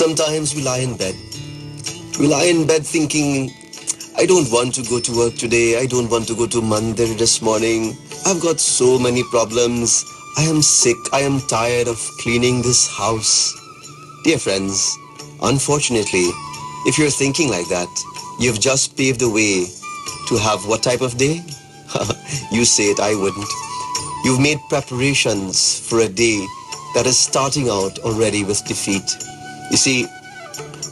Sometimes we lie in bed. We lie in bed thinking, I don't want to go to work today. I don't want to go to Mandir this morning. I've got so many problems. I am sick. I am tired of cleaning this house. Dear friends, unfortunately, if you're thinking like that, you've just paved the way to have what type of day? You say it, I wouldn't. You've made preparations for a day that is starting out already with defeat. You see,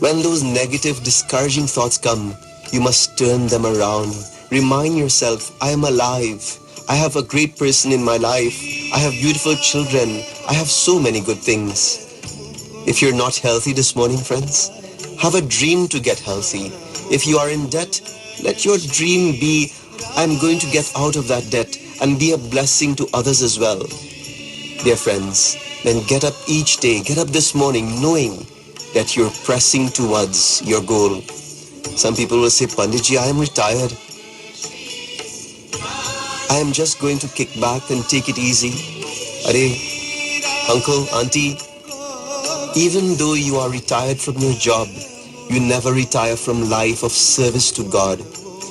when those negative, discouraging thoughts come, you must turn them around. Remind yourself, I am alive. I have a great person in my life. I have beautiful children. I have so many good things. If you're not healthy this morning, friends, have a dream to get healthy. If you are in debt, let your dream be, I'm going to get out of that debt and be a blessing to others as well. Dear friends, then get up each day, get up this morning knowing that you're pressing towards your goal. Some people will say, Panditji, I am retired. I am just going to kick back and take it easy. Are, uncle, auntie, even though you are retired from your job, you never retire from life of service to God.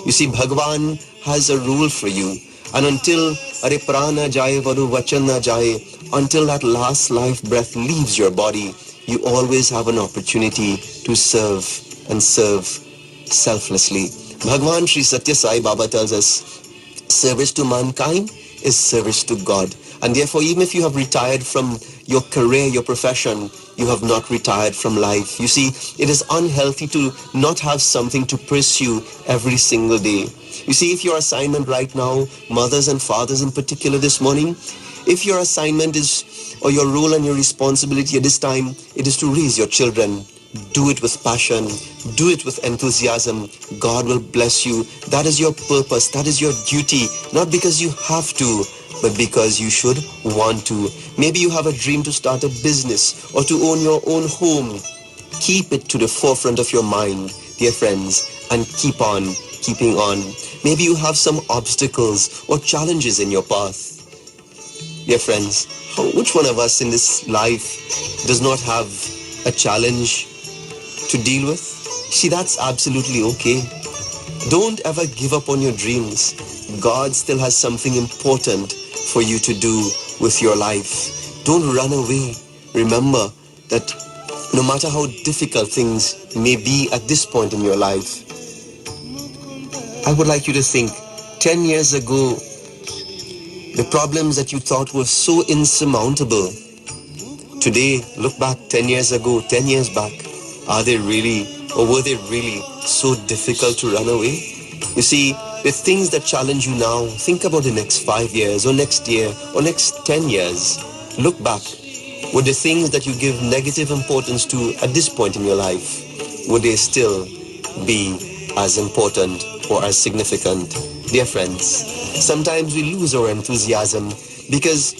You see, Bhagwan has a rule for you. And until Are prana jaye varu vachan na jaye, until that last life breath leaves your body, you always have an opportunity to serve and serve selflessly. Bhagwan Sri Satya Sai Baba tells us, service to mankind is service to God. And therefore, even if you have retired from your career, your profession, you have not retired from life. You see, it is unhealthy to not have something to pursue every single day. You see, if your assignment right now, mothers and fathers in particular this morning, if your assignment is, or your role and your responsibility at this time, it is to raise your children, do it with passion, do it with enthusiasm. God will bless you. That is your purpose. That is your duty. Not because you have to, but because you should want to. Maybe you have a dream to start a business or to own your own home. Keep it to the forefront of your mind, dear friends, and keep on keeping on. Maybe you have some obstacles or challenges in your path. Dear friends, which one of us in this life does not have a challenge to deal with? See, that's absolutely okay. Don't ever give up on your dreams. God still has something important for you to do with your life. Don't run away. Remember that no matter how difficult things may be at this point in your life, I would like you to think, 10 years ago, the problems that you thought were so insurmountable, today, look back 10 years ago, 10 years back, are they really, or were they really so difficult to run away? You see, the things that challenge you now, think about the next 5 years, or next year, or next 10 years. Look back. Would the things that you give negative importance to at this point in your life, would they still be as important or as significant? Dear friends, sometimes we lose our enthusiasm because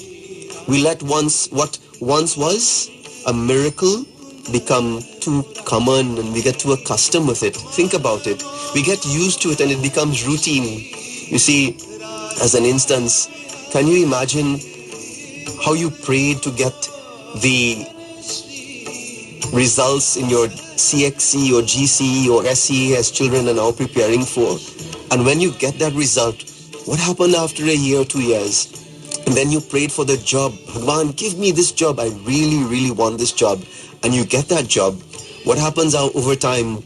we let what once was a miracle become too common and we get too accustomed with it. Think about it. We get used to it and it becomes routine. You see, as an instance, can you imagine how you prayed to get the results in your CXE or GCE or SCE as children are now preparing for? And when you get that result, what happened after a year or 2 years? And then you prayed for the job. Bhagwan, give me this job. I really, really want this job. And you get that job. What happens over time?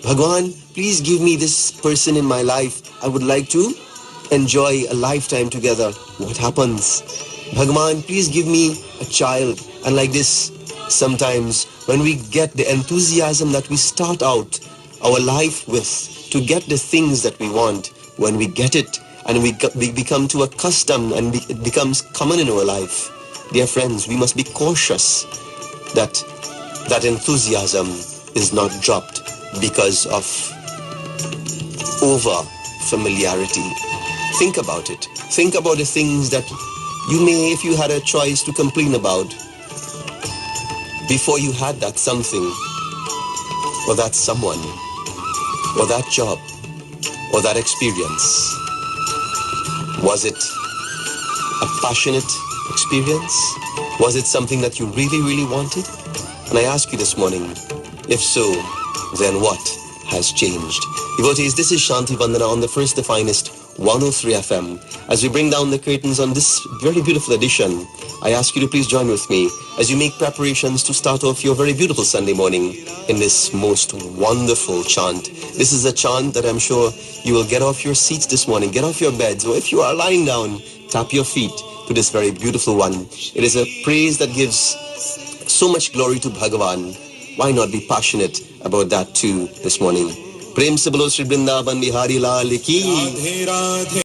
Bhagwan, please give me this person in my life. I would like to enjoy a lifetime together. What happens? Bhagwan, please give me a child. And like this, sometimes when we get the enthusiasm that we start out our life with to get the things that we want, when we get it and we become too accustomed and it becomes common in our life, dear friends, we must be cautious that that enthusiasm is not dropped because of over familiarity. Think about it. Think about the things that you may, if you had a choice to complain about before you had that something or that someone or that job or that experience. Was it a passionate experience? Was it something that you really, really wanted? And I ask you this morning, if so, then what has changed? Devotees, this is Shanti Vandana on the first, the finest 103 FM. As we bring down the curtains on this very beautiful edition, I ask you to please join with me as you make preparations to start off your very beautiful Sunday morning in this most wonderful chant. This is a chant that I'm sure you will get off your seats this morning, get off your beds, or if you are lying down, tap your feet to this very beautiful one. It is a praise that gives so much glory to Bhagavan. Why not be passionate about that too this morning? Prem se bolo Shri Vrindavan Bihari Lal ki.